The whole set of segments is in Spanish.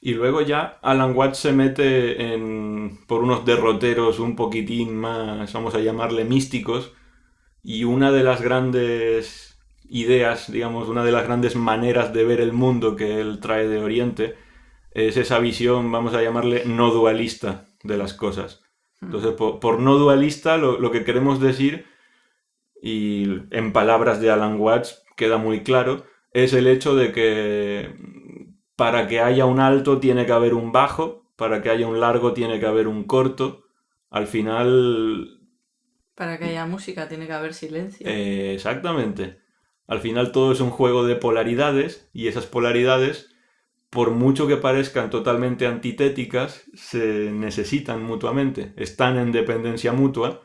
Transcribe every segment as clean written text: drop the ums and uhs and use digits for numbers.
Y luego ya Alan Watts se mete por unos derroteros un poquitín más, vamos a llamarle místicos, y una de las grandes ideas, digamos, una de las grandes maneras de ver el mundo que él trae de Oriente es esa visión, vamos a llamarle, no dualista de las cosas. Entonces, por no dualista, lo que queremos decir, y en palabras de Alan Watts queda muy claro, es el hecho de que para que haya un alto tiene que haber un bajo, para que haya un largo tiene que haber un corto. Al final... Para que haya música tiene que haber silencio. Exactamente. Al final todo es un juego de polaridades y esas polaridades, por mucho que parezcan totalmente antitéticas, se necesitan mutuamente, están en dependencia mutua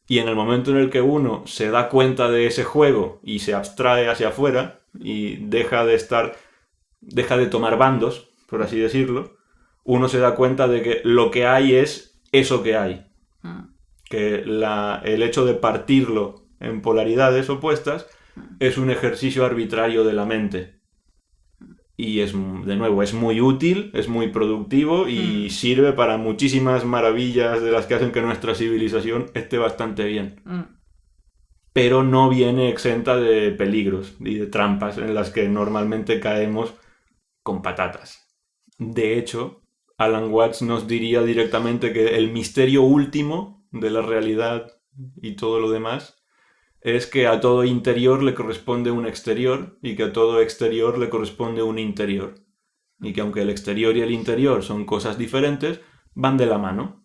y en el momento en el que uno se da cuenta de ese juego y se abstrae hacia afuera y deja de tomar bandos, por así decirlo, uno se da cuenta de que lo que hay es eso que hay. Que el hecho de partirlo en polaridades opuestas es un ejercicio arbitrario de la mente. Y es, de nuevo, es muy útil, es muy productivo y sirve para muchísimas maravillas de las que hacen que nuestra civilización esté bastante bien. Pero no viene exenta de peligros y de trampas en las que normalmente caemos con patatas. De hecho, Alan Watts nos diría directamente que el misterio último de la realidad y todo lo demás es que a todo interior le corresponde un exterior y que a todo exterior le corresponde un interior. Y que aunque el exterior y el interior son cosas diferentes, van de la mano.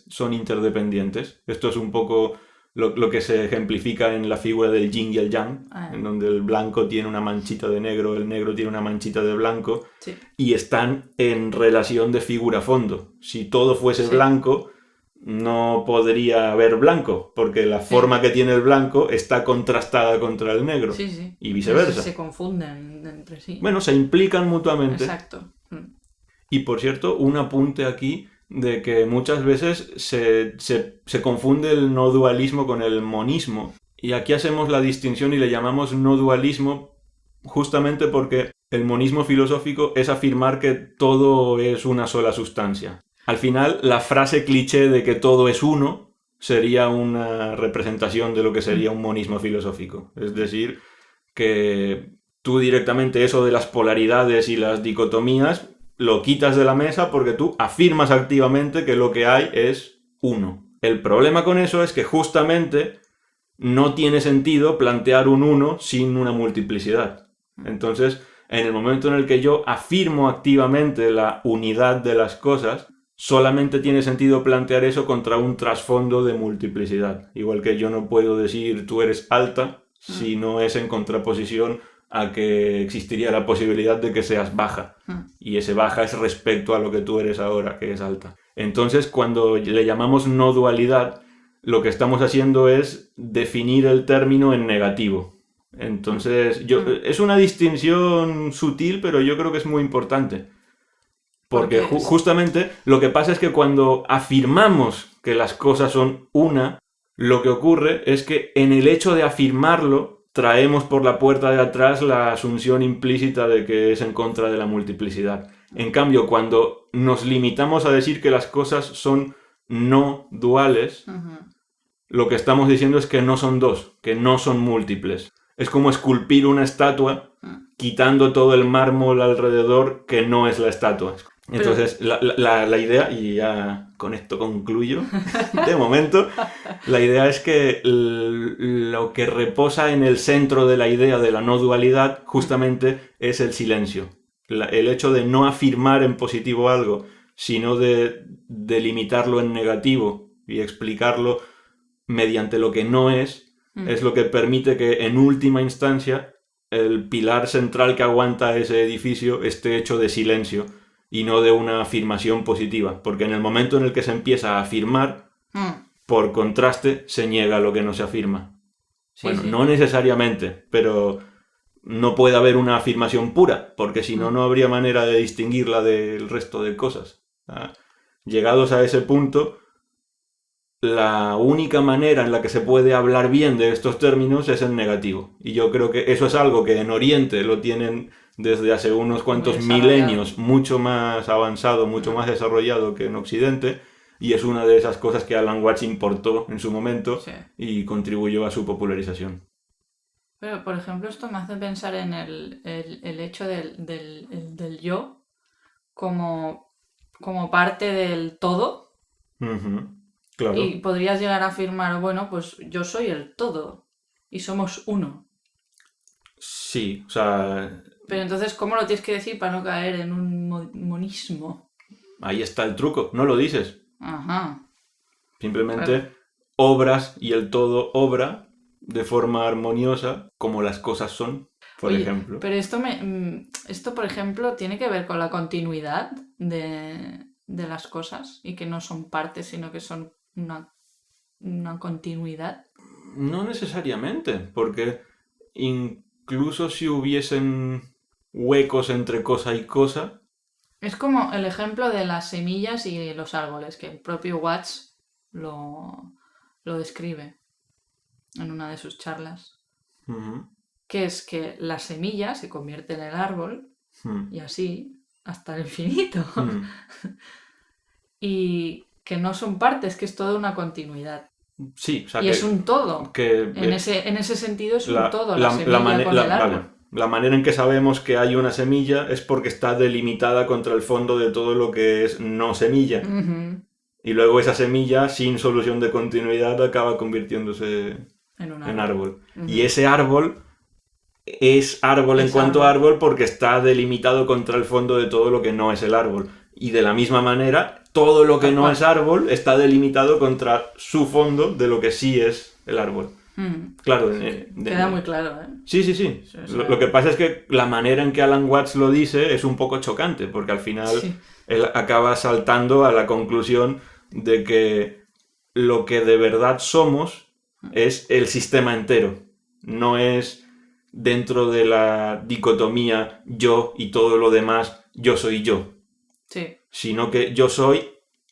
Son interdependientes. Esto es un poco lo que se ejemplifica en la figura del yin y el yang, en donde el blanco tiene una manchita de negro, el negro tiene una manchita de blanco, Sí. y están en relación de figura-fondo. Si todo fuese blanco, no podría haber blanco, porque la forma que tiene el blanco está contrastada contra el negro, y viceversa. Se confunden entre sí. Bueno, se implican mutuamente. Exacto. Y por cierto, un apunte aquí de que muchas veces se confunde el no dualismo con el monismo. Y aquí hacemos la distinción y le llamamos no dualismo justamente porque el monismo filosófico es afirmar que todo es una sola sustancia. Al final, la frase cliché de que todo es uno sería una representación de lo que sería un monismo filosófico. Es decir, que tú directamente eso de las polaridades y las dicotomías lo quitas de la mesa porque tú afirmas activamente que lo que hay es uno. El problema con eso es que justamente no tiene sentido plantear un uno sin una multiplicidad. Entonces, en el momento en el que yo afirmo activamente la unidad de las cosas, solamente tiene sentido plantear eso contra un trasfondo de multiplicidad. Igual que yo no puedo decir tú eres alta si no es en contraposición a que existiría la posibilidad de que seas baja. Y ese baja es respecto a lo que tú eres ahora, que es alta. Entonces, cuando le llamamos no dualidad, lo que estamos haciendo es definir el término en negativo. Entonces, es una distinción sutil, pero yo creo que es muy importante. Porque justamente lo que pasa es que cuando afirmamos que las cosas son una, lo que ocurre es que en el hecho de afirmarlo traemos por la puerta de atrás la asunción implícita de que es en contra de la multiplicidad. En cambio, cuando nos limitamos a decir que las cosas son no duales, lo que estamos diciendo es que no son dos, que no son múltiples. Es como esculpir una estatua quitando todo el mármol alrededor que no es la estatua. Entonces, la idea, y ya con esto concluyo, de momento, la idea es que lo que reposa en el centro de la idea de la no dualidad justamente es el silencio. El hecho de no afirmar en positivo algo, sino de delimitarlo en negativo y explicarlo mediante lo que no es lo que permite que en última instancia el pilar central que aguanta ese edificio esté hecho de silencio y no de una afirmación positiva, porque en el momento en el que se empieza a afirmar, por contraste, se niega lo que no se afirma. No necesariamente, pero no puede haber una afirmación pura, porque si no, no habría manera de distinguirla del resto de cosas. Llegados a ese punto, la única manera en la que se puede hablar bien de estos términos es en negativo. Y yo creo que eso es algo que en Oriente lo tienen desde hace unos cuantos milenios mucho más avanzado, mucho más desarrollado que en Occidente, y es una de esas cosas que Alan Watts importó en su momento y contribuyó a su popularización. Pero, por ejemplo, esto me hace pensar en el hecho del yo como parte del todo. Claro. Y podrías llegar a afirmar, bueno, pues yo soy el todo y somos uno. Sí, o sea... Pero entonces, ¿cómo lo tienes que decir para no caer en un monismo? Ahí está el truco, no lo dices. Ajá. Simplemente obras y el todo obra de forma armoniosa como las cosas son, por ejemplo. Pero esto, por ejemplo, tiene que ver con la continuidad de las cosas y que no son partes, sino que son una continuidad. No necesariamente, porque incluso si hubiesen huecos entre cosa y cosa... Es como el ejemplo de las semillas y los árboles, que el propio Watts lo describe en una de sus charlas. Que es que la semilla se convierte en el árbol y así hasta el infinito. Y que no son partes, que es toda una continuidad. Sí, o sea, y es un todo. En ese sentido es un todo la semilla con el árbol. Vale. La manera en que sabemos que hay una semilla es porque está delimitada contra el fondo de todo lo que es no semilla. Y luego esa semilla, sin solución de continuidad, acaba convirtiéndose en árbol. Y ese árbol es árbol en cuanto a árbol porque está delimitado contra el fondo de todo lo que no es el árbol. Y de la misma manera, todo lo que no es árbol está delimitado contra su fondo de lo que sí es el árbol. Claro. Queda muy claro, ¿eh? Sí. Lo que pasa es que la manera en que Alan Watts lo dice es un poco chocante, porque al final él acaba saltando a la conclusión de que lo que de verdad somos es el sistema entero. No es dentro de la dicotomía yo y todo lo demás, yo soy yo. Sí. Sino que yo soy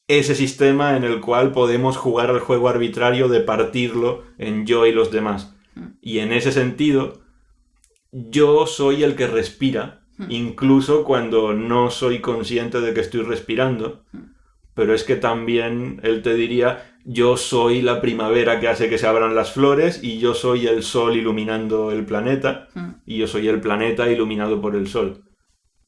ese sistema en el cual podemos jugar al juego arbitrario de partirlo en yo y los demás. Y en ese sentido, yo soy el que respira, incluso cuando no soy consciente de que estoy respirando. Pero es que también él te diría, yo soy la primavera que hace que se abran las flores y yo soy el sol iluminando el planeta y yo soy el planeta iluminado por el sol.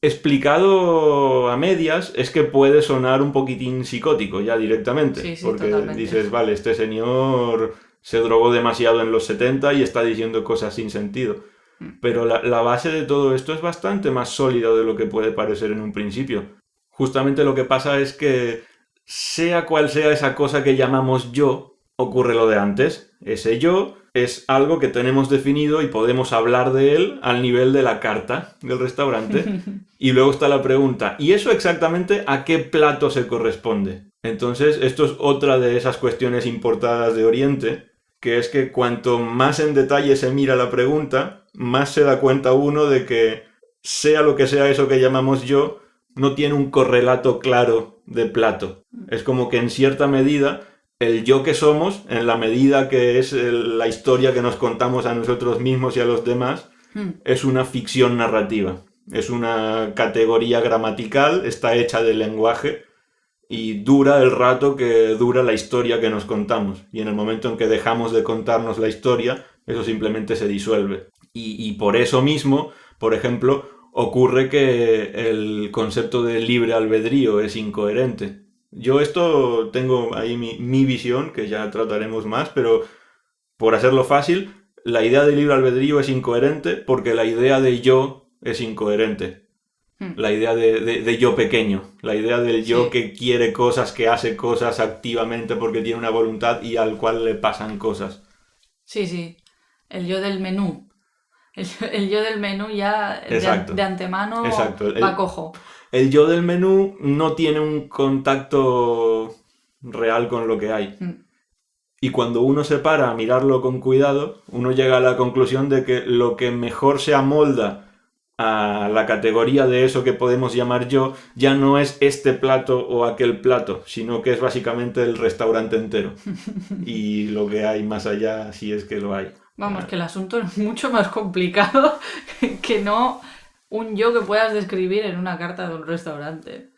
Explicado a medias es que puede sonar un poquitín psicótico ya directamente, porque totalmente. Dices, vale, este señor se drogó demasiado en los 70 y está diciendo cosas sin sentido. Pero la base de todo esto es bastante más sólida de lo que puede parecer en un principio. Justamente lo que pasa es que sea cual sea esa cosa que llamamos yo, ocurre lo de antes. Ese yo es algo que tenemos definido y podemos hablar de él al nivel de la carta del restaurante. Y luego está la pregunta, ¿y eso exactamente a qué plato se corresponde? Entonces, esto es otra de esas cuestiones importadas de Oriente, que es que cuanto más en detalle se mira la pregunta, más se da cuenta uno de que sea lo que sea eso que llamamos yo, no tiene un correlato claro de plato. Es como que en cierta medida el yo que somos, en la medida que es la historia que nos contamos a nosotros mismos y a los demás, es una ficción narrativa. Es una categoría gramatical, está hecha de lenguaje y dura el rato que dura la historia que nos contamos. Y en el momento en que dejamos de contarnos la historia, eso simplemente se disuelve. Y por eso mismo, por ejemplo, ocurre que el concepto de libre albedrío es incoherente. Yo esto tengo ahí mi visión, que ya trataremos más, pero por hacerlo fácil, la idea de libre albedrío es incoherente porque la idea de yo es incoherente. La idea de yo pequeño, la idea del yo que quiere cosas, que hace cosas activamente porque tiene una voluntad y al cual le pasan cosas. Sí, el yo del menú. El yo del menú ya de antemano va cojo. El yo del menú no tiene un contacto real con lo que hay. Y cuando uno se para a mirarlo con cuidado, uno llega a la conclusión de que lo que mejor se amolda a la categoría de eso que podemos llamar yo, ya no es este plato o aquel plato, sino que es básicamente el restaurante entero. Y lo que hay más allá, si es que lo hay. Vamos, que el asunto es mucho más complicado que no un yo que puedas describir en una carta de un restaurante.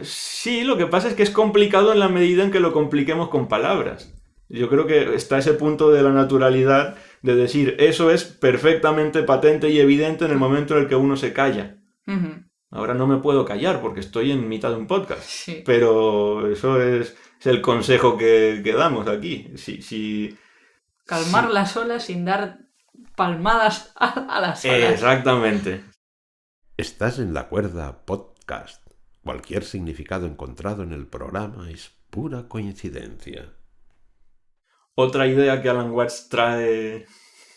Sí, lo que pasa es que es complicado en la medida en que lo compliquemos con palabras. Yo creo que está ese punto de la naturalidad de decir, eso es perfectamente patente y evidente en el momento en el que uno se calla. Uh-huh. Ahora no me puedo callar porque estoy en mitad de un podcast. Sí. Pero eso es el consejo que damos aquí. Calmar las olas sin dar palmadas a las olas. Exactamente. Estás en La Cuerda Podcast. Cualquier significado encontrado en el programa es pura coincidencia. Otra idea que Alan Watts trae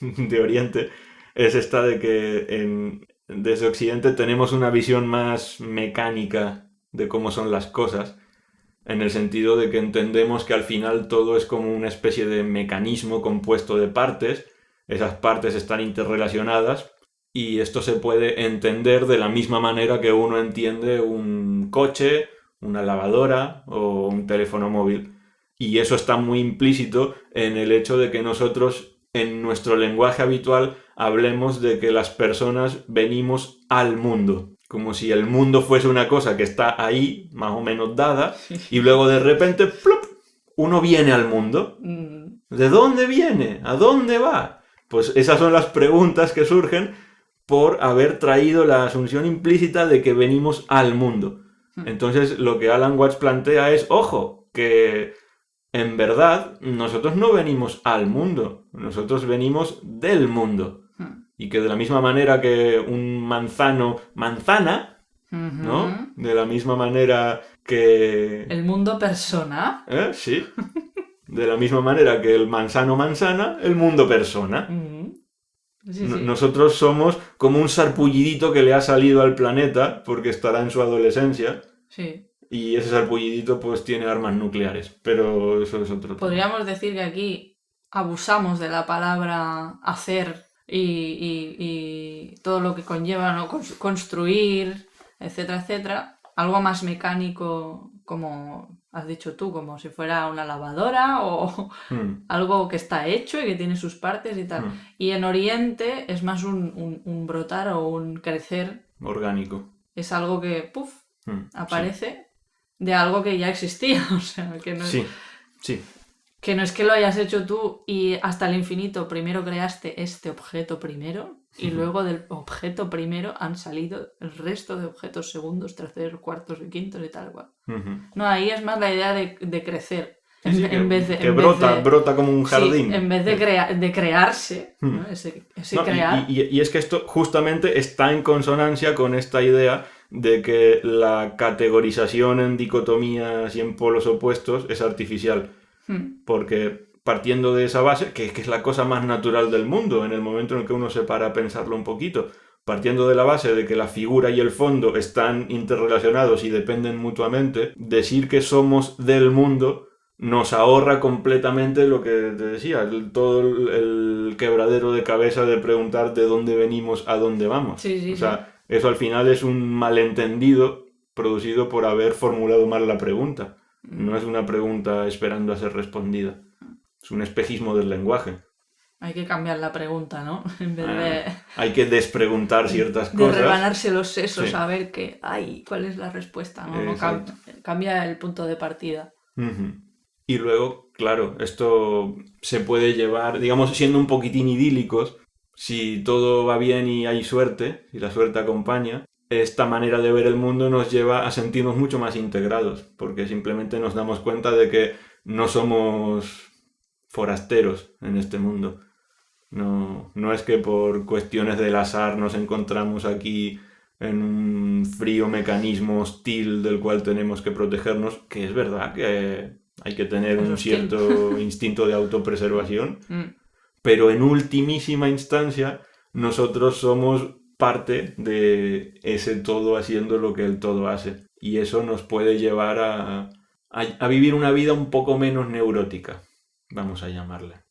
de Oriente es esta de que desde Occidente tenemos una visión más mecánica de cómo son las cosas, en el sentido de que entendemos que al final todo es como una especie de mecanismo compuesto de partes, esas partes están interrelacionadas y esto se puede entender de la misma manera que uno entiende un coche, una lavadora o un teléfono móvil. Y eso está muy implícito en el hecho de que nosotros, en nuestro lenguaje habitual, hablemos de que las personas venimos al mundo. Como si el mundo fuese una cosa que está ahí, más o menos dada, y luego de repente, ¡plop!, uno viene al mundo. ¿De dónde viene? ¿A dónde va? Pues esas son las preguntas que surgen por haber traído la asunción implícita de que venimos al mundo. Entonces, lo que Alan Watts plantea es, ojo, que en verdad nosotros no venimos al mundo, nosotros venimos del mundo. Y que de la misma manera que un manzano, manzana, ¿no? De la misma manera que... El mundo persona. Sí. De la misma manera que el manzano, manzana, el mundo persona. Sí. Nosotros somos como un sarpullidito que le ha salido al planeta porque estará en su adolescencia. Sí. Y ese sarpullidito pues tiene armas nucleares. Pero eso es otro tema. Podríamos decir que aquí abusamos de la palabra hacer y todo lo que conlleva, ¿no? Construir, etcétera, etcétera. Algo más mecánico, como has dicho tú, como si fuera una lavadora o algo que está hecho y que tiene sus partes y tal. Y en Oriente es más un brotar o un crecer orgánico. Es algo que, aparece de algo que ya existía. O sea, que no es... Sí. Que no es que lo hayas hecho tú y hasta el infinito primero creaste este objeto primero y luego del objeto primero han salido el resto de objetos segundos, terceros, cuartos y quintos y tal cual. No, ahí es más la idea de crecer. Brota como un jardín. Sí, en vez de crearse, ¿no? ese crear. Y es que esto justamente está en consonancia con esta idea de que la categorización en dicotomías y en polos opuestos es artificial. Porque partiendo de esa base, que es la cosa más natural del mundo, en el momento en el que uno se para a pensarlo un poquito, partiendo de la base de que la figura y el fondo están interrelacionados y dependen mutuamente, decir que somos del mundo nos ahorra completamente lo que te decía, todo el quebradero de cabeza de preguntar de dónde venimos a dónde vamos. O sea, eso al final es un malentendido producido por haber formulado mal la pregunta. No es una pregunta esperando a ser respondida. Es un espejismo del lenguaje. Hay que cambiar la pregunta, ¿no? En vez de... Hay que despreguntar ciertas cosas. De rebanarse los sesos a ver cuál es la respuesta, ¿no? No cambia el punto de partida. Y luego, claro, esto se puede llevar, digamos, siendo un poquitín idílicos, si todo va bien y hay suerte, y la suerte acompaña, esta manera de ver el mundo nos lleva a sentirnos mucho más integrados, porque simplemente nos damos cuenta de que no somos forasteros en este mundo. No es que por cuestiones del azar nos encontramos aquí en un frío mecanismo hostil del cual tenemos que protegernos, que es verdad que hay que tener un cierto instinto de autopreservación, pero en ultimísima instancia nosotros somos parte de ese todo haciendo lo que el todo hace. Y eso nos puede llevar a vivir una vida un poco menos neurótica, vamos a llamarla.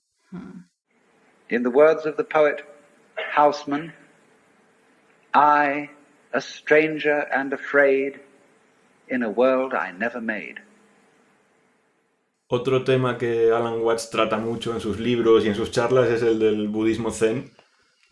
In the words of the poet Hausmann, I, a stranger and afraid, in a world I never made. Otro tema que Alan Watts trata mucho en sus libros y en sus charlas es el del budismo zen,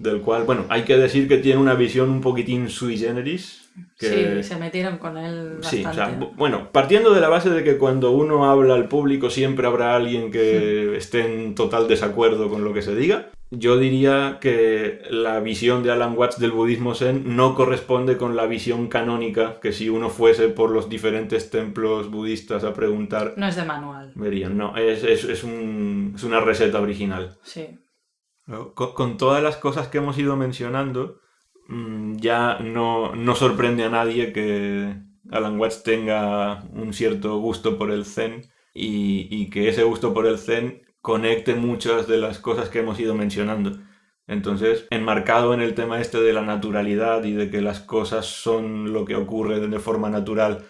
del cual, bueno, hay que decir que tiene una visión un poquitín sui generis. Sí, se metieron con él bastante. Sí, o sea, bueno, partiendo de la base de que cuando uno habla al público siempre habrá alguien que esté en total desacuerdo con lo que se diga, yo diría que la visión de Alan Watts del budismo zen no corresponde con la visión canónica, que si uno fuese por los diferentes templos budistas a preguntar... No es de manual. Verían, no, es una receta original. Sí. Con todas las cosas que hemos ido mencionando, ya no sorprende a nadie que Alan Watts tenga un cierto gusto por el zen y que ese gusto por el zen conecte muchas de las cosas que hemos ido mencionando. Entonces, enmarcado en el tema este de la naturalidad y de que las cosas son lo que ocurre de forma natural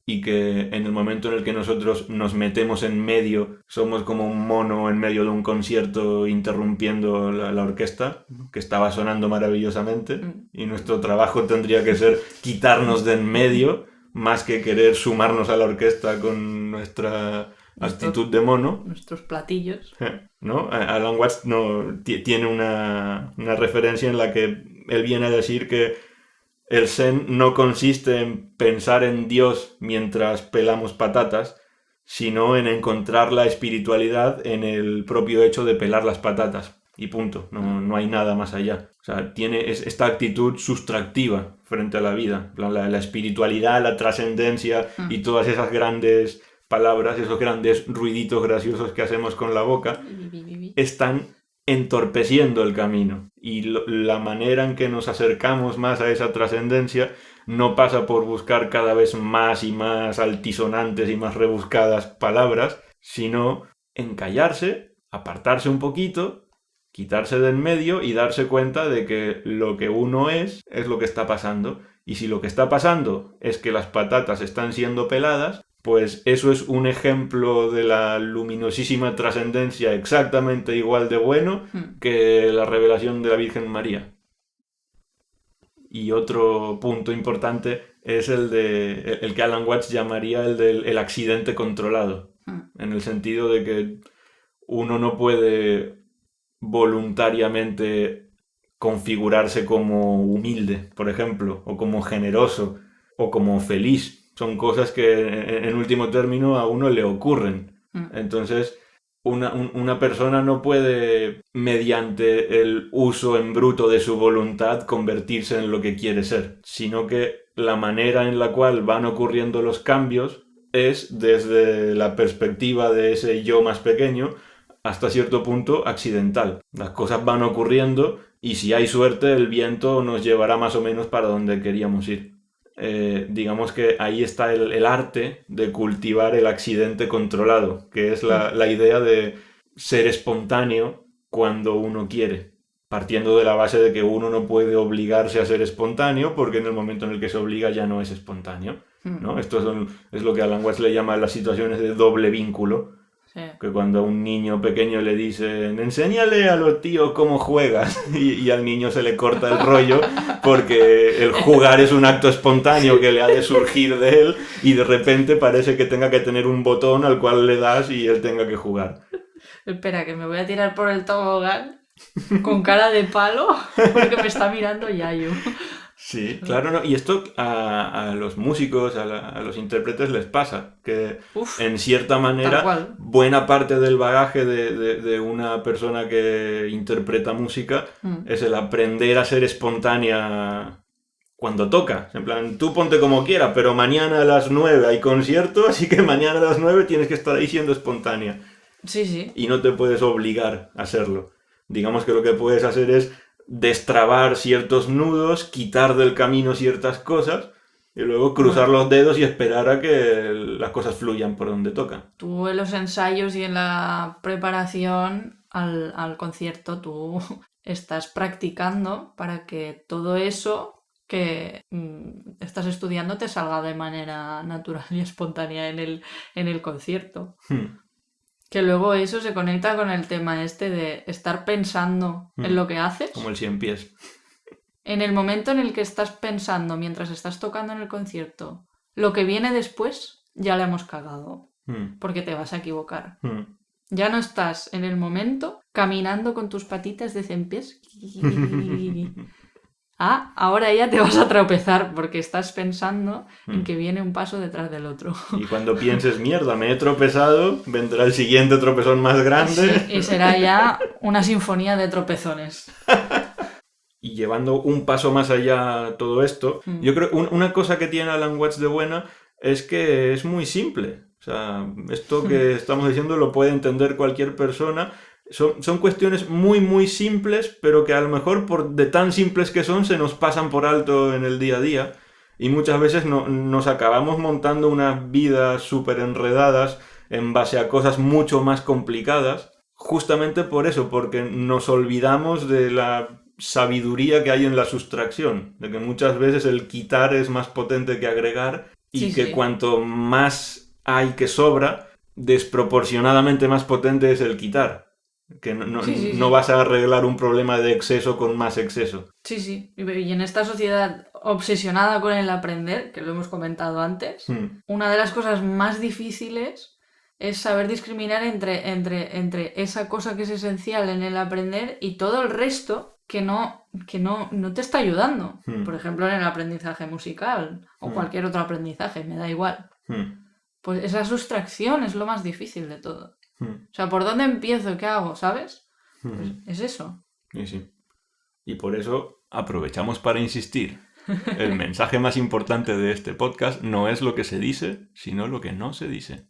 y que en el momento en el que nosotros nos metemos en medio somos como un mono en medio de un concierto interrumpiendo la orquesta, que estaba sonando maravillosamente, y nuestro trabajo tendría que ser quitarnos de en medio más que querer sumarnos a la orquesta con nuestra actitud de mono. Nuestros platillos. ¿No? Alan Watts tiene una referencia en la que él viene a decir que el zen no consiste en pensar en Dios mientras pelamos patatas, sino en encontrar la espiritualidad en el propio hecho de pelar las patatas. Y punto. No hay nada más allá. O sea, tiene esta actitud sustractiva frente a la vida. La espiritualidad, la trascendencia y todas esas grandes palabras, esos grandes ruiditos graciosos que hacemos con la boca, están entorpeciendo el camino. Y la manera en que nos acercamos más a esa trascendencia no pasa por buscar cada vez más y más altisonantes y más rebuscadas palabras, sino en callarse, apartarse un poquito, quitarse de en medio y darse cuenta de que lo que uno es lo que está pasando. Y si lo que está pasando es que las patatas están siendo peladas, pues eso es un ejemplo de la luminosísima trascendencia exactamente igual de bueno que la revelación de la Virgen María. Y otro punto importante es el que Alan Watts llamaría el accidente controlado, en el sentido de que uno no puede voluntariamente configurarse como humilde, por ejemplo, o como generoso, o como feliz. Son cosas que en último término a uno le ocurren. Entonces, una persona no puede, mediante el uso en bruto de su voluntad, convertirse en lo que quiere ser, sino que la manera en la cual van ocurriendo los cambios es desde la perspectiva de ese yo más pequeño hasta cierto punto accidental. Las cosas van ocurriendo y si hay suerte el viento nos llevará más o menos para donde queríamos ir. Digamos que ahí está el arte de cultivar el accidente controlado, que es la idea de ser espontáneo cuando uno quiere, partiendo de la base de que uno no puede obligarse a ser espontáneo porque en el momento en el que se obliga ya no es espontáneo, ¿no? Esto es lo que Alan Watts le llama las situaciones de doble vínculo. Sí. Que cuando a un niño pequeño le dicen enséñale a los tíos cómo juegas y al niño se le corta el rollo porque el jugar es un acto espontáneo que le ha de surgir de él y de repente parece que tenga que tener un botón al cual le das y él tenga que jugar. Espera, que me voy a tirar por el tobogán con cara de palo porque me está mirando Yayo. Sí, claro, no. Y esto a los músicos, a los intérpretes les pasa, que en cierta manera buena parte del bagaje de una persona que interpreta música es el aprender a ser espontánea cuando toca. En plan, tú ponte como quieras, pero mañana a las 9 hay concierto, así que mañana a las 9 tienes que estar ahí siendo espontánea. Sí, sí. Y no te puedes obligar a hacerlo. Digamos que lo que puedes hacer es destrabar ciertos nudos, quitar del camino ciertas cosas y luego cruzar los dedos y esperar a que las cosas fluyan por donde tocan. Tú en los ensayos y en la preparación al concierto tú estás practicando para que todo eso que estás estudiando te salga de manera natural y espontánea en el concierto. Que luego eso se conecta con el tema este de estar pensando en lo que haces. Como el 100 pies. En el momento en el que estás pensando mientras estás tocando en el concierto, lo que viene después ya lo hemos cagado. Porque te vas a equivocar. Ya no estás en el momento caminando con tus patitas de 100 pies. Ahora ya te vas a tropezar porque estás pensando en que viene un paso detrás del otro. Y cuando pienses, mierda, me he tropezado, vendrá el siguiente tropezón más grande. Sí, y será ya una sinfonía de tropezones. Y llevando un paso más allá todo esto, yo creo que una cosa que tiene Alan Watts de buena es que es muy simple. O sea, esto que estamos diciendo lo puede entender cualquier persona. Son cuestiones muy, muy simples, pero que a lo mejor de tan simples que son se nos pasan por alto en el día a día. Y muchas veces nos acabamos montando unas vidas súper enredadas en base a cosas mucho más complicadas. Justamente por eso, porque nos olvidamos de la sabiduría que hay en la sustracción. De que muchas veces el quitar es más potente que agregar y que cuanto más hay que sobra, desproporcionadamente más potente es el quitar. Que no vas a arreglar un problema de exceso con más exceso. Sí. Y en esta sociedad obsesionada con el aprender, que lo hemos comentado antes, una de las cosas más difíciles es saber discriminar entre esa cosa que es esencial en el aprender y todo el resto que no te está ayudando. Por ejemplo, en el aprendizaje musical o cualquier otro aprendizaje, me da igual. Pues esa sustracción es lo más difícil de todo. O sea, ¿por dónde empiezo? ¿Qué hago? ¿Sabes? Pues es eso. Sí. Y por eso aprovechamos para insistir. El mensaje más importante de este podcast no es lo que se dice, sino lo que no se dice.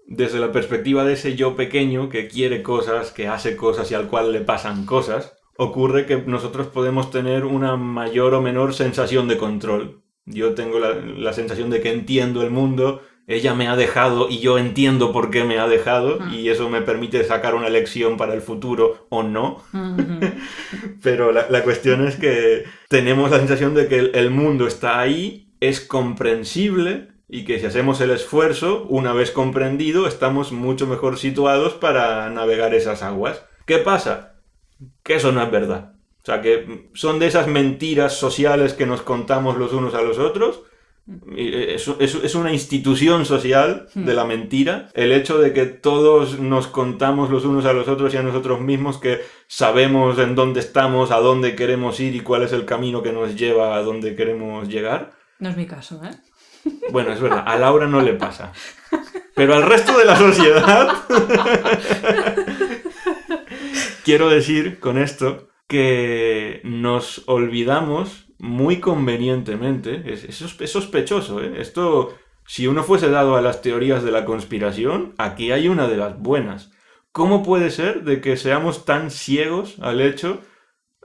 Desde la perspectiva de ese yo pequeño que quiere cosas, que hace cosas y al cual le pasan cosas, ocurre que nosotros podemos tener una mayor o menor sensación de control. Yo tengo la sensación de que entiendo el mundo, ella me ha dejado y yo entiendo por qué me ha dejado y eso me permite sacar una lección para el futuro o no. Pero la cuestión es que tenemos la sensación de que el mundo está ahí, es comprensible y que si hacemos el esfuerzo, una vez comprendido, estamos mucho mejor situados para navegar esas aguas. ¿Qué pasa? Que eso no es verdad. O sea, que son de esas mentiras sociales que nos contamos los unos a los otros. Es una institución social de la mentira. El hecho de que todos nos contamos los unos a los otros y a nosotros mismos que sabemos en dónde estamos, a dónde queremos ir y cuál es el camino que nos lleva a dónde queremos llegar. No es mi caso, ¿eh? Bueno, es verdad, a Laura no le pasa. Pero al resto de la sociedad... Quiero decir con esto que nos olvidamos muy convenientemente, es sospechoso, ¿eh? Esto, si uno fuese dado a las teorías de la conspiración, aquí hay una de las buenas. ¿Cómo puede ser de que seamos tan ciegos al hecho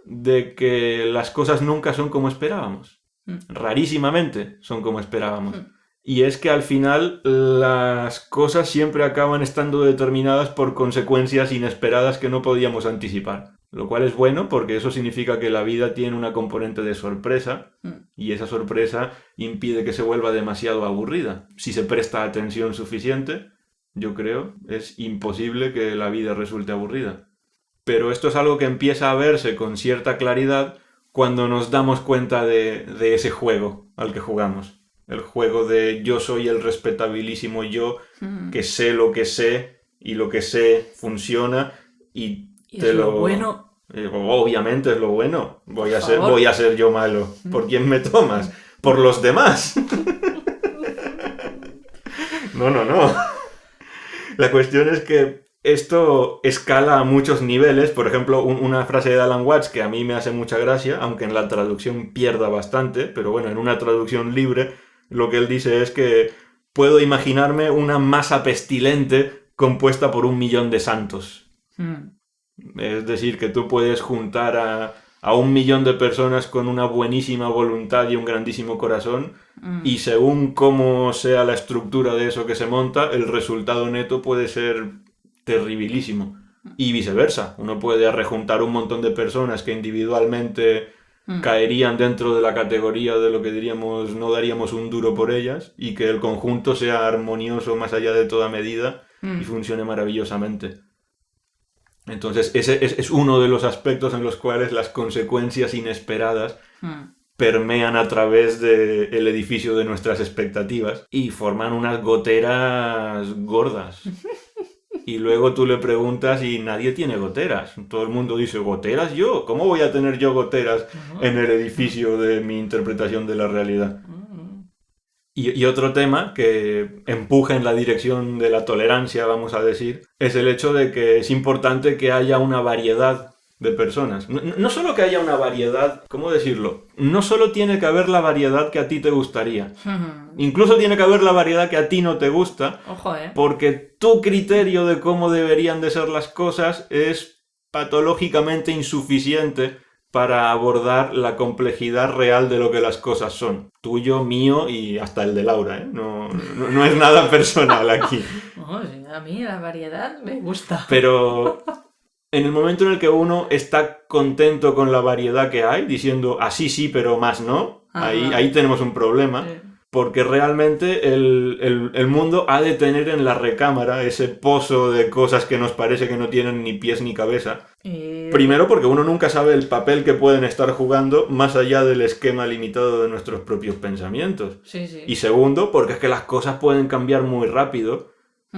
de que las cosas nunca son como esperábamos? Rarísimamente son como esperábamos. Y es que al final las cosas siempre acaban estando determinadas por consecuencias inesperadas que no podíamos anticipar. Lo cual es bueno porque eso significa que la vida tiene una componente de sorpresa y esa sorpresa impide que se vuelva demasiado aburrida. Si se presta atención suficiente, yo creo, es imposible que la vida resulte aburrida. Pero esto es algo que empieza a verse con cierta claridad cuando nos damos cuenta de ese juego al que jugamos. El juego de yo soy el respetabilísimo yo, que sé lo que sé y lo que sé funciona y te es lo bueno. Obviamente es lo bueno. Voy a ser yo malo. ¿Por quién me tomas? Por los demás. No. La cuestión es que esto escala a muchos niveles. Por ejemplo, una frase de Alan Watts que a mí me hace mucha gracia, aunque en la traducción pierda bastante, pero bueno, en una traducción libre lo que él dice es que puedo imaginarme una masa pestilente compuesta por 1.000.000 de santos. Es decir, que tú puedes juntar a 1.000.000 de personas con una buenísima voluntad y un grandísimo corazón y según cómo sea la estructura de eso que se monta, el resultado neto puede ser terribilísimo. Y viceversa, uno puede rejuntar un montón de personas que individualmente caerían dentro de la categoría de lo que diríamos no daríamos un duro por ellas y que el conjunto sea armonioso más allá de toda medida y funcione maravillosamente. Entonces ese es uno de los aspectos en los cuales las consecuencias inesperadas permean a través del edificio de nuestras expectativas y forman unas goteras gordas. Y luego tú le preguntas y nadie tiene goteras. Todo el mundo dice, ¿goteras yo? ¿Cómo voy a tener yo goteras en el edificio de mi interpretación de la realidad? Y otro tema que empuja en la dirección de la tolerancia, vamos a decir, es el hecho de que es importante que haya una variedad de personas. No solo que haya una variedad, ¿cómo decirlo? No solo tiene que haber la variedad que a ti te gustaría. Incluso tiene que haber la variedad que a ti no te gusta. Ojo, porque tu criterio de cómo deberían de ser las cosas es patológicamente insuficiente para abordar la complejidad real de lo que las cosas son. Tuyo, mío y hasta el de Laura, ¿eh? No es nada personal aquí. Oh, sí, a mí la variedad me gusta. Pero en el momento en el que uno está contento con la variedad que hay, diciendo así sí, pero más no, ahí tenemos un problema. Sí. Porque realmente el mundo ha de tener en la recámara ese pozo de cosas que nos parece que no tienen ni pies ni cabeza. Primero porque uno nunca sabe el papel que pueden estar jugando más allá del esquema limitado de nuestros propios pensamientos. Sí, sí. Y segundo porque es que las cosas pueden cambiar muy rápido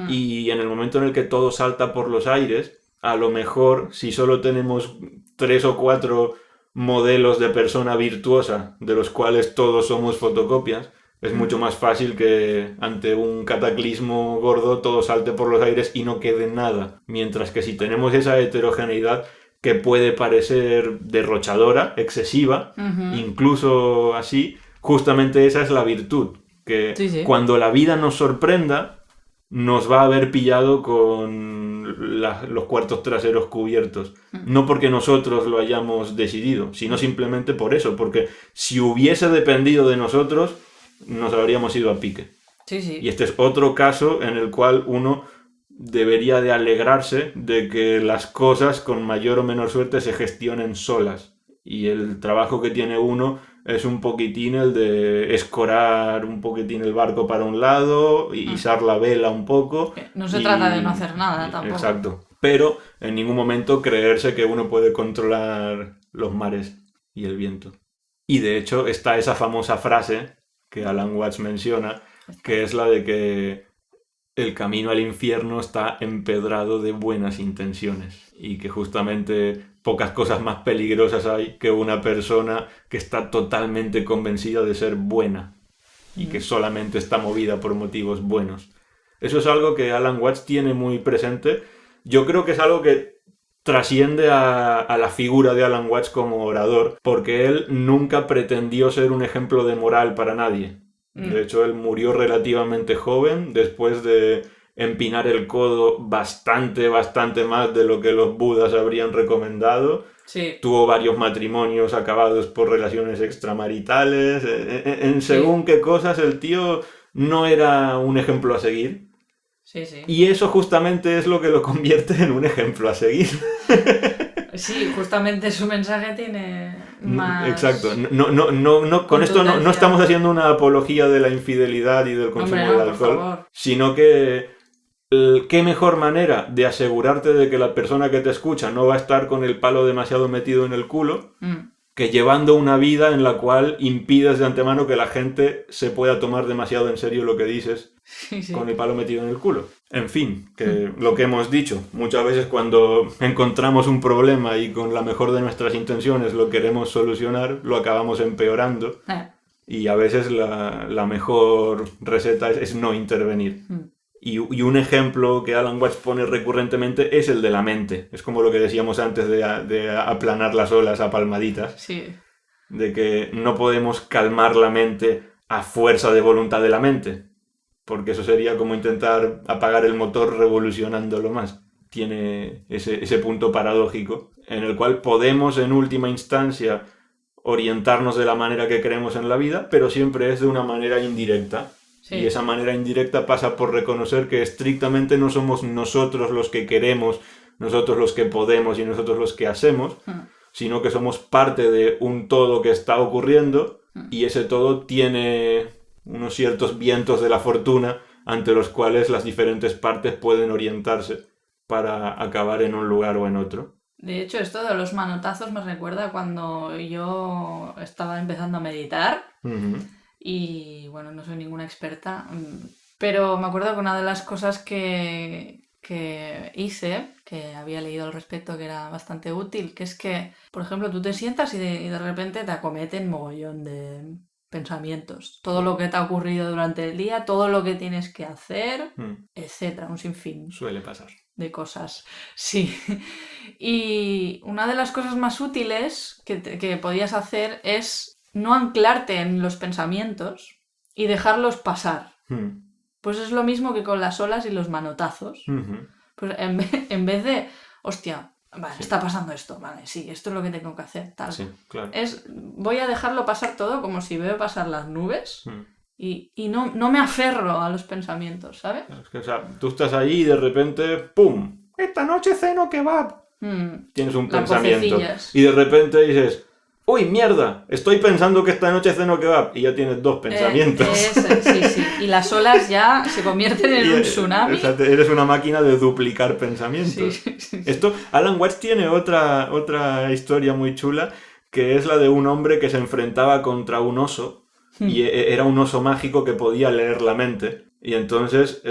y en el momento en el que todo salta por los aires, a lo mejor si solo tenemos 3 o 4 modelos de persona virtuosa de los cuales todos somos fotocopias, es mucho más fácil que ante un cataclismo gordo todo salte por los aires y no quede nada. Mientras que si tenemos esa heterogeneidad que puede parecer derrochadora, excesiva, incluso así, justamente esa es la virtud. Que cuando la vida nos sorprenda, nos va a haber pillado con los cuartos traseros cubiertos. No porque nosotros lo hayamos decidido, sino simplemente por eso. Porque si hubiese dependido de nosotros, nos habríamos ido a pique. Sí. Y este es otro caso en el cual uno debería de alegrarse de que las cosas con mayor o menor suerte se gestionen solas. Y el trabajo que tiene uno es un poquitín el de escorar un poquitín el barco para un lado, y izar la vela un poco. No se trata de no hacer nada tampoco. Exacto. Pero en ningún momento creerse que uno puede controlar los mares y el viento. Y de hecho está esa famosa frase que Alan Watts menciona, que es la de que el camino al infierno está empedrado de buenas intenciones y que justamente pocas cosas más peligrosas hay que una persona que está totalmente convencida de ser buena y que solamente está movida por motivos buenos. Eso es algo que Alan Watts tiene muy presente. Yo creo que es algo que trasciende a la figura de Alan Watts como orador, porque él nunca pretendió ser un ejemplo de moral para nadie. De hecho, él murió relativamente joven, después de empinar el codo bastante más de lo que los budas habrían recomendado. Sí. Tuvo varios matrimonios acabados por relaciones extramaritales. En según qué cosas, el tío no era un ejemplo a seguir. Sí. Y eso justamente es lo que lo convierte en un ejemplo a seguir. Sí, justamente su mensaje tiene más... Exacto. Con esto no estamos haciendo una apología de la infidelidad y del consumo del alcohol, sino que qué mejor manera de asegurarte de que la persona que te escucha no va a estar con el palo demasiado metido en el culo que llevando una vida en la cual impides de antemano que la gente se pueda tomar demasiado en serio lo que dices con el palo metido en el culo. En fin, que lo que hemos dicho, muchas veces cuando encontramos un problema y con la mejor de nuestras intenciones lo queremos solucionar, lo acabamos empeorando. Y a veces la mejor receta es no intervenir. Y un ejemplo que Alan Watts pone recurrentemente es el de la mente. Es como lo que decíamos antes de aplanar las olas a palmaditas. Sí. De que no podemos calmar la mente a fuerza de voluntad de la mente. Porque eso sería como intentar apagar el motor revolucionándolo más. Tiene ese punto paradójico en el cual podemos en última instancia orientarnos de la manera que queremos en la vida, pero siempre es de una manera indirecta. Sí. Y esa manera indirecta pasa por reconocer que estrictamente no somos nosotros los que queremos, nosotros los que podemos y nosotros los que hacemos, sino que somos parte de un todo que está ocurriendo y ese todo tiene unos ciertos vientos de la fortuna ante los cuales las diferentes partes pueden orientarse para acabar en un lugar o en otro. De hecho, esto de los manotazos me recuerda cuando yo estaba empezando a meditar. Y bueno, no soy ninguna experta, pero me acuerdo que una de las cosas que que hice, que había leído al respecto que era bastante útil, que es que, por ejemplo, tú te sientas y de repente te acometen mogollón de pensamientos. Todo lo que te ha ocurrido durante el día, todo lo que tienes que hacer, etcétera, un sinfín. Suele pasar. De cosas, sí. Y una de las cosas más útiles que podías hacer es no anclarte en los pensamientos y dejarlos pasar. Pues es lo mismo que con las olas y los manotazos. Pues en vez de, hostia, vale, está pasando esto, vale, sí, esto es lo que tengo que hacer, tal. Sí, claro. Voy a dejarlo pasar todo como si veo pasar las nubes. Y no me aferro a los pensamientos, ¿sabes? Es que, o sea, tú estás ahí y de repente, ¡pum! ¡Esta noche ceno kebab! Tienes un pensamiento. Y de repente dices, ¡uy, mierda! Estoy pensando que esta noche ceno kebab. Y ya tienes 2 pensamientos. Sí. Y las olas ya se convierten en un tsunami. O sea, eres una máquina de duplicar pensamientos. Sí. Esto, Alan Watts tiene otra historia muy chula, que es la de un hombre que se enfrentaba contra un oso. Y era un oso mágico que podía leer la mente. Y entonces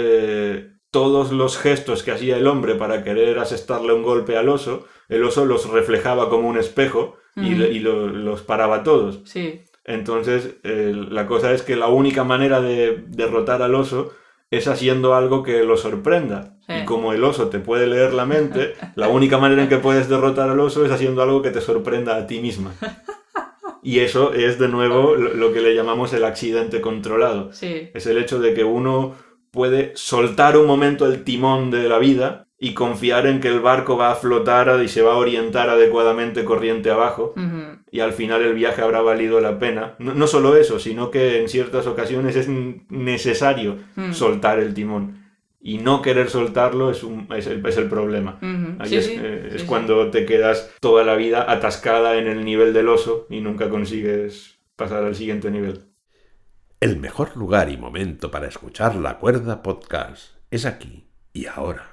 todos los gestos que hacía el hombre para querer asestarle un golpe al oso, el oso los reflejaba como un espejo y los paraba todos. Sí. Entonces la cosa es que la única manera de derrotar al oso es haciendo algo que lo sorprenda. Sí. Y como el oso te puede leer la mente, la única manera en que puedes derrotar al oso es haciendo algo que te sorprenda a ti misma. Y eso es, de nuevo, lo que le llamamos el accidente controlado. Sí. Es el hecho de que uno puede soltar un momento el timón de la vida y confiar en que el barco va a flotar y se va a orientar adecuadamente corriente abajo. Y al final el viaje habrá valido la pena. No solo eso, sino que en ciertas ocasiones es necesario soltar el timón. Y no querer soltarlo es el problema. Ahí es cuando te quedas toda la vida atascada en el nivel del oso y nunca consigues pasar al siguiente nivel. El mejor lugar y momento para escuchar La Cuerda Podcast es aquí y ahora.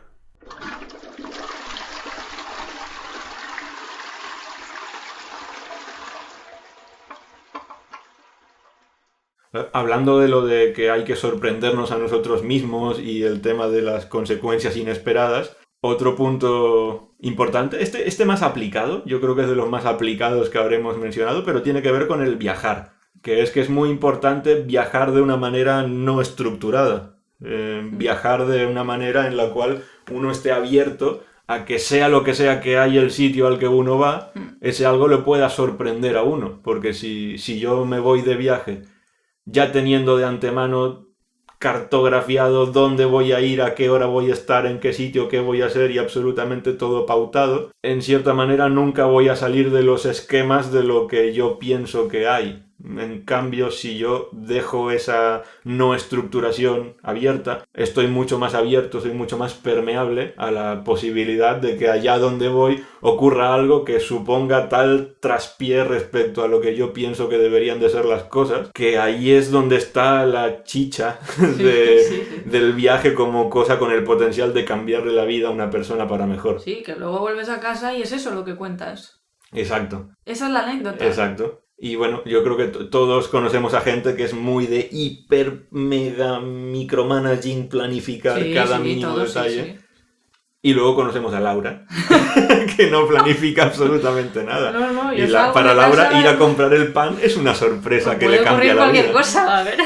Hablando de lo de que hay que sorprendernos a nosotros mismos y el tema de las consecuencias inesperadas, otro punto importante, este más aplicado, yo creo que es de los más aplicados que habremos mencionado, pero tiene que ver con el viajar, que es muy importante viajar de una manera no estructurada, viajar de una manera en la cual uno esté abierto a que sea lo que sea que hay el sitio al que uno va, ese algo le pueda sorprender a uno, porque si yo me voy de viaje ya teniendo de antemano cartografiado dónde voy a ir, a qué hora voy a estar, en qué sitio, qué voy a hacer y absolutamente todo pautado, en cierta manera nunca voy a salir de los esquemas de lo que yo pienso que hay. En cambio, si yo dejo esa no estructuración abierta, estoy mucho más abierto, soy mucho más permeable a la posibilidad de que allá donde voy ocurra algo que suponga tal traspié respecto a lo que yo pienso que deberían de ser las cosas, que ahí es donde está la chicha del viaje como cosa con el potencial de cambiarle la vida a una persona para mejor. Sí, que luego vuelves a casa y es eso lo que cuentas. Exacto. Esa es la anécdota. Exacto. Y bueno, yo creo que todos conocemos a gente que es muy de hiper, mega, micromanaging, planificar cada mínimo detalle. Sí. Y luego conocemos a Laura, que no planifica absolutamente nada. No, y para Laura ir a comprar el pan es una sorpresa que le cambia la vida. Puede ocurrir cualquier cosa, a ver.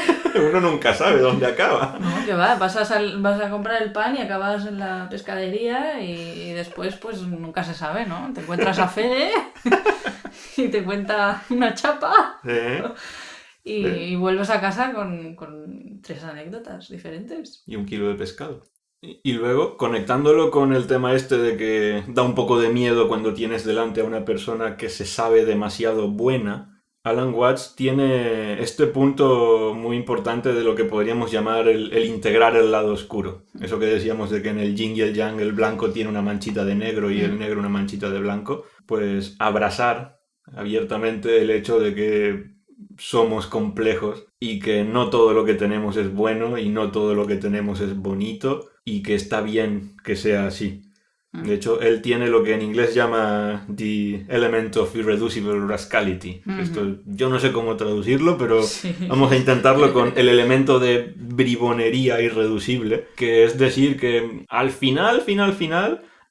Uno nunca sabe dónde acaba. No, que va, vas a comprar el pan y acabas en la pescadería y después pues nunca se sabe, ¿no? Te encuentras a Fede y te cuenta una chapa y vuelves a casa con 3 anécdotas diferentes. Y 1 kilo de pescado. Y luego, conectándolo con el tema este de que da un poco de miedo cuando tienes delante a una persona que se sabe demasiado buena, Alan Watts tiene este punto muy importante de lo que podríamos llamar el integrar el lado oscuro. Eso que decíamos de que en el yin y el yang el blanco tiene una manchita de negro y el negro una manchita de blanco. Pues abrazar abiertamente el hecho de que somos complejos y que no todo lo que tenemos es bueno y no todo lo que tenemos es bonito y que está bien que sea así. De hecho, él tiene lo que en inglés llama the element of irreducible rascality. Esto, yo no sé cómo traducirlo, pero vamos a intentarlo con el elemento de bribonería irreducible, que es decir que al final,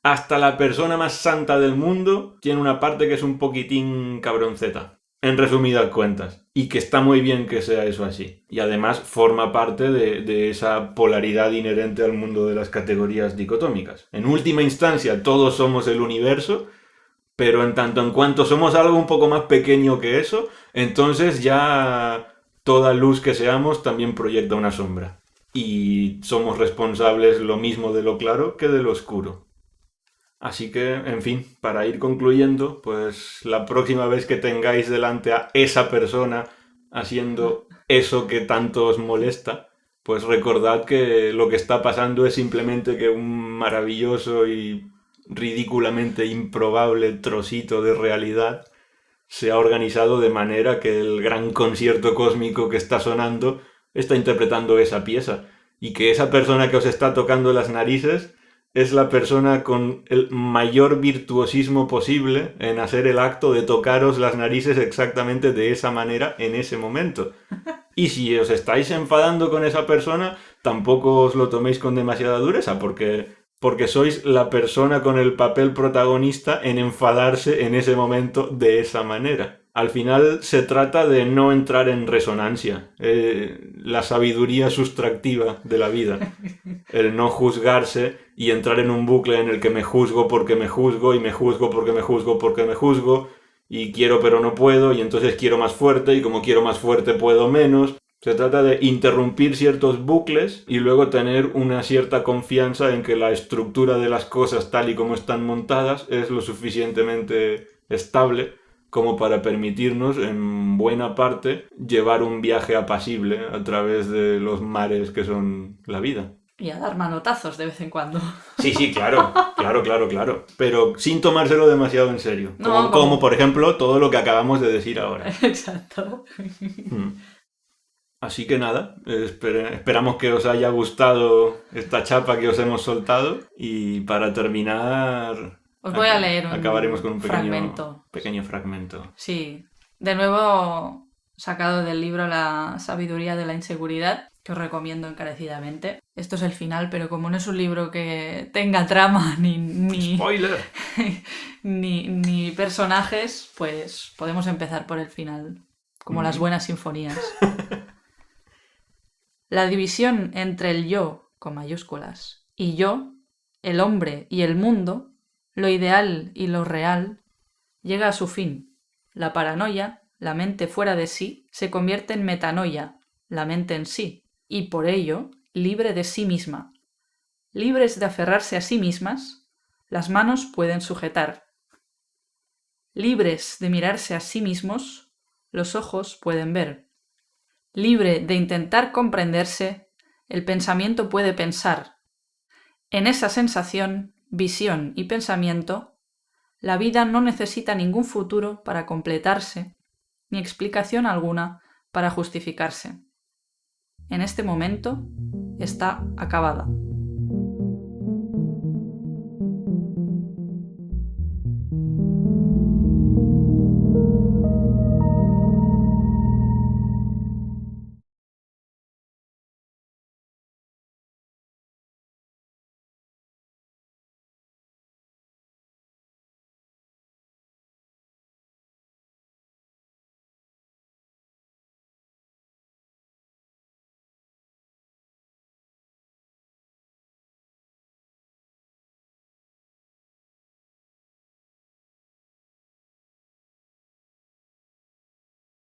hasta la persona más santa del mundo tiene una parte que es un poquitín cabronceta. En resumidas cuentas, y que está muy bien que sea eso así. Y además forma parte de esa polaridad inherente al mundo de las categorías dicotómicas. En última instancia, todos somos el universo, pero en tanto en cuanto somos algo un poco más pequeño que eso, entonces ya toda luz que seamos también proyecta una sombra. Y somos responsables lo mismo de lo claro que de lo oscuro. Así que, en fin, para ir concluyendo, pues la próxima vez que tengáis delante a esa persona haciendo eso que tanto os molesta, pues recordad que lo que está pasando es simplemente que un maravilloso y ridículamente improbable trocito de realidad se ha organizado de manera que el gran concierto cósmico que está sonando está interpretando esa pieza, y que esa persona que os está tocando las narices es la persona con el mayor virtuosismo posible en hacer el acto de tocaros las narices exactamente de esa manera en ese momento. Y si os estáis enfadando con esa persona, tampoco os lo toméis con demasiada dureza, porque sois la persona con el papel protagonista en enfadarse en ese momento de esa manera. Al final se trata de no entrar en resonancia, la sabiduría sustractiva de la vida, el no juzgarse y entrar en un bucle en el que me juzgo porque me juzgo y me juzgo porque me juzgo porque me juzgo y quiero pero no puedo y entonces quiero más fuerte y como quiero más fuerte puedo menos. Se trata de interrumpir ciertos bucles y luego tener una cierta confianza en que la estructura de las cosas tal y como están montadas es lo suficientemente estable como para permitirnos, en buena parte, llevar un viaje apacible a través de los mares que son la vida. Y a dar manotazos de vez en cuando. Sí, claro. Pero sin tomárselo demasiado en serio. No, como por ejemplo, todo lo que acabamos de decir ahora. Exacto. Así que nada, esperamos que os haya gustado esta chapa que os hemos soltado. Y para terminar, os voy a leer acabaremos con un fragmento. Pequeño fragmento. Sí, de nuevo sacado del libro La sabiduría de la inseguridad, que os recomiendo encarecidamente. Esto es el final, pero como no es un libro que tenga trama ni ¡spoiler! ni personajes, pues podemos empezar por el final, como las buenas sinfonías. La división entre el yo, con mayúsculas, y yo, el hombre y el mundo, lo ideal y lo real, llega a su fin. La paranoia, la mente fuera de sí, se convierte en metanoia, la mente en sí, y por ello libre de sí misma. Libres de aferrarse a sí mismas, las manos pueden sujetar. Libres de mirarse a sí mismos, los ojos pueden ver. Libre de intentar comprenderse, el pensamiento puede pensar. En esa sensación, visión y pensamiento, la vida no necesita ningún futuro para completarse, ni explicación alguna para justificarse. En este momento está acabada.